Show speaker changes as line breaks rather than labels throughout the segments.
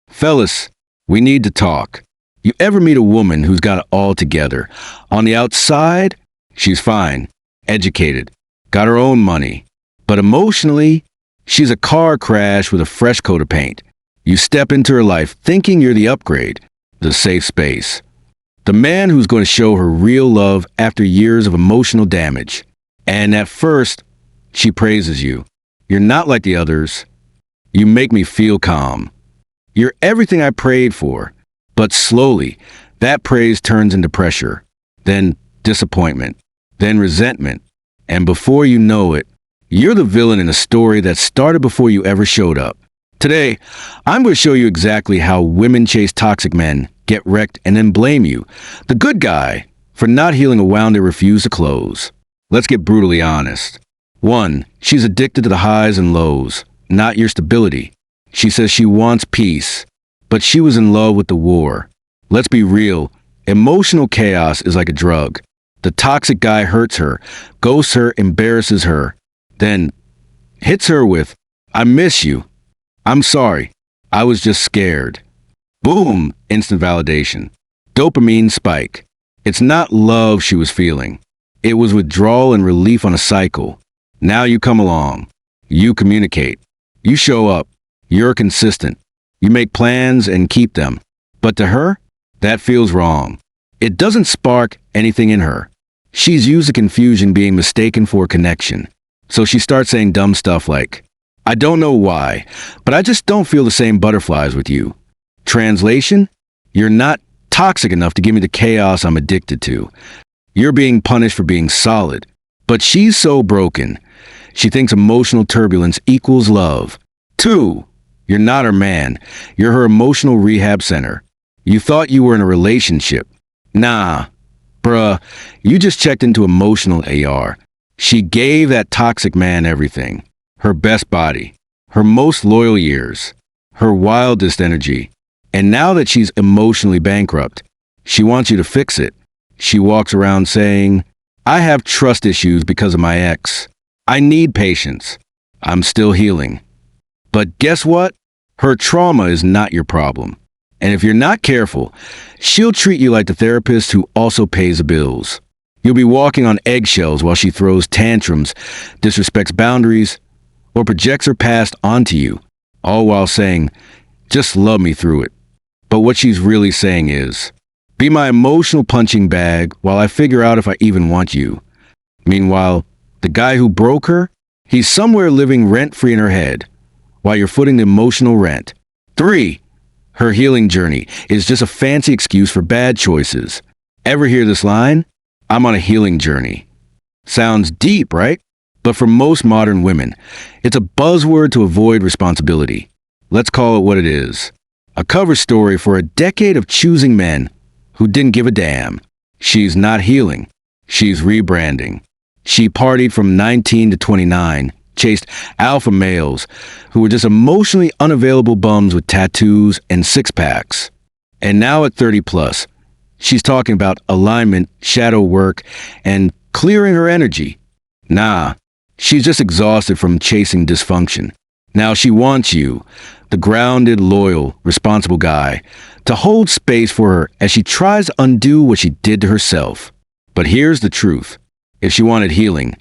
Fellas, we need to talk. You ever meet a woman who's got it all together? On the outside, she's fine, educated, got her own money. But emotionally, she's a car crash with a fresh coat of paint. You step into her life thinking you're the upgrade, the safe space. The man who's going to show her real love after years of emotional damage. And at first, she praises you. You're not like the others. You make me feel calm. You're everything I prayed for. But slowly, that praise turns into pressure, then disappointment, then resentment. And before you know it, you're the villain in a story that started before you ever showed up. Today, I'm going to show you exactly how women chase toxic men, get wrecked, and then blame you, the good guy, for not healing a wound they refuse to close. Let's get brutally honest. 1. She's addicted to the highs and lows, not your stability. She says she wants peace, but she was in love with the war. Let's be real, emotional chaos is like a drug. The toxic guy hurts her, ghosts her, embarrasses her, then hits her with, "I miss you. I'm sorry. I was just scared." Boom, instant validation. Dopamine spike. It's not love she was feeling. It was withdrawal and relief on a cycle. Now you come along. You communicate. You show up. You're consistent. You make plans and keep them. But to her, that feels wrong. It doesn't spark anything in her. She's used to confusion being mistaken for connection. So she starts saying dumb stuff like, "I don't know why, but I just don't feel the same butterflies with you." Translation? You're not toxic enough to give me the chaos I'm addicted to. You're being punished for being solid. But she's so broken. She thinks emotional turbulence equals love. 2. You're not her man. You're her emotional rehab center. You thought you were in a relationship. Nah, bruh, you just checked into emotional AR. She gave that toxic man everything. Her best body, her most loyal years, her wildest energy. And now that she's emotionally bankrupt, she wants you to fix it. She walks around saying, "I have trust issues because of my ex. I need patience. I'm still healing." But guess what? Her trauma is not your problem. And if you're not careful, she'll treat you like the therapist who also pays the bills. You'll be walking on eggshells while she throws tantrums, disrespects boundaries, or projects her past onto you, all while saying, "Just love me through it." But what she's really saying is, "Be my emotional punching bag while I figure out if I even want you." Meanwhile, the guy who broke her, he's somewhere living rent-free in her head, while you're footing the emotional rent. 3. Her healing journey is just a fancy excuse for bad choices. Ever hear this line? "I'm on a healing journey." Sounds deep, right? But for most modern women, it's a buzzword to avoid responsibility. Let's call it what it is. A cover story for a decade of choosing men who didn't give a damn. She's not healing. She's rebranding. She partied from 19 to 29, chased alpha males who were just emotionally unavailable bums with tattoos and six-packs. And now at 30 plus, she's talking about alignment, shadow work, and clearing her energy. Nah, she's just exhausted from chasing dysfunction. Now she wants you, the grounded, loyal, responsible guy, to hold space for her as she tries to undo what she did to herself. But here's the truth. If she wanted healing,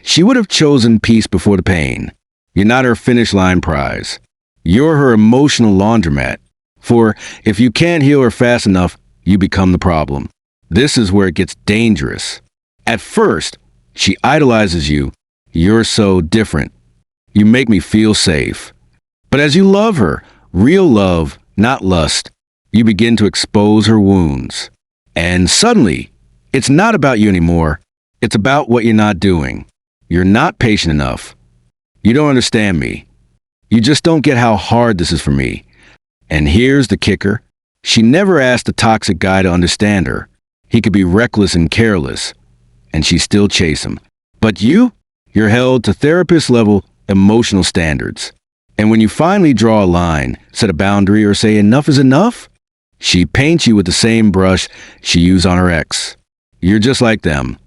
she would have chosen peace before the pain. You're not her finish line prize. You're her emotional laundromat. For if you can't heal her fast enough, you become the problem. This is where it gets dangerous. At first, she idolizes you. You're so different. You make me feel safe. But as you love her, real love, not lust, you begin to expose her wounds. And suddenly, it's not about you anymore. It's about what you're not doing. You're not patient enough. You don't understand me. You just don't get how hard this is for me. And here's the kicker. She never asked the toxic guy to understand her. He could be reckless and careless, and she still chase him. But you're held to therapist-level emotional standards. And when you finally draw a line, set a boundary, or say enough is enough, she paints you with the same brush she used on her ex. You're just like them.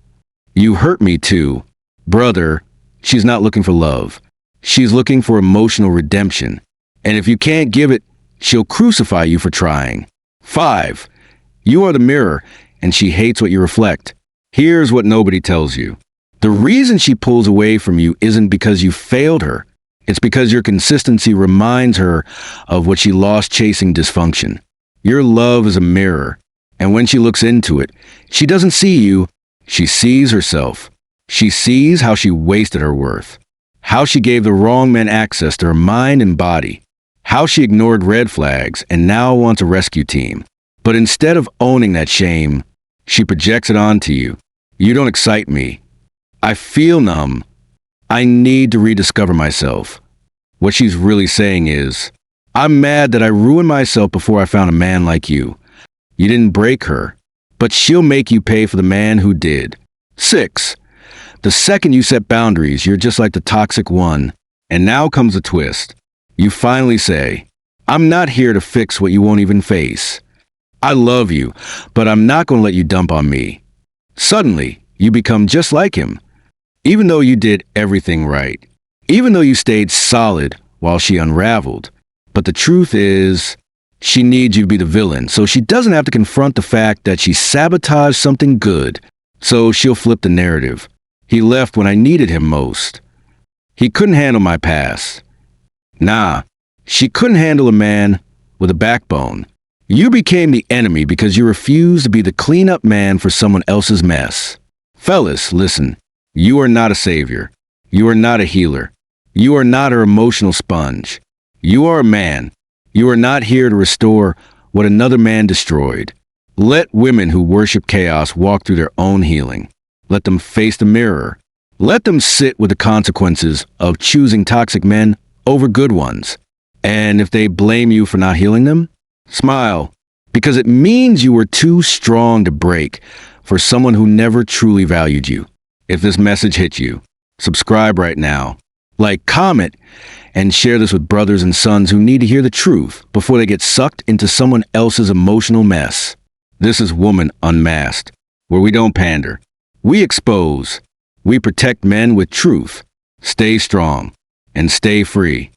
You hurt me too. Brother, she's not looking for love. She's looking for emotional redemption. And if you can't give it, she'll crucify you for trying. 5. You are the mirror, and she hates what you reflect. Here's what nobody tells you. The reason she pulls away from you isn't because you failed her. It's because your consistency reminds her of what she lost chasing dysfunction. Your love is a mirror, and when she looks into it, she doesn't see you, she sees herself. She sees how she wasted her worth, how she gave the wrong men access to her mind and body, how she ignored red flags and now wants a rescue team. But instead of owning that shame, she projects it onto you. You don't excite me. I feel numb. I need to rediscover myself. What she's really saying is, I'm mad that I ruined myself before I found a man like you. You didn't break her, but she'll make you pay for the man who did. 6. The second you set boundaries, you're just like the toxic one. And now comes a twist. You finally say, I'm not here to fix what you won't even face. I love you, but I'm not going to let you dump on me. Suddenly, you become just like him. Even though you did everything right. Even though you stayed solid while she unraveled. But the truth is, she needs you to be the villain, so she doesn't have to confront the fact that she sabotaged something good. So she'll flip the narrative. He left when I needed him most. He couldn't handle my past. Nah, she couldn't handle a man with a backbone. You became the enemy because you refused to be the cleanup man for someone else's mess. Fellas, listen. You are not a savior. You are not a healer. You are not her emotional sponge. You are a man. You are not here to restore what another man destroyed. Let women who worship chaos walk through their own healing. Let them face the mirror. Let them sit with the consequences of choosing toxic men over good ones. And if they blame you for not healing them, smile, because it means you were too strong to break for someone who never truly valued you. If this message hit you, subscribe right now, like, comment, and share this with brothers and sons who need to hear the truth before they get sucked into someone else's emotional mess. This is Woman Unmasked, where we don't pander. We expose. We protect men with truth. Stay strong and stay free.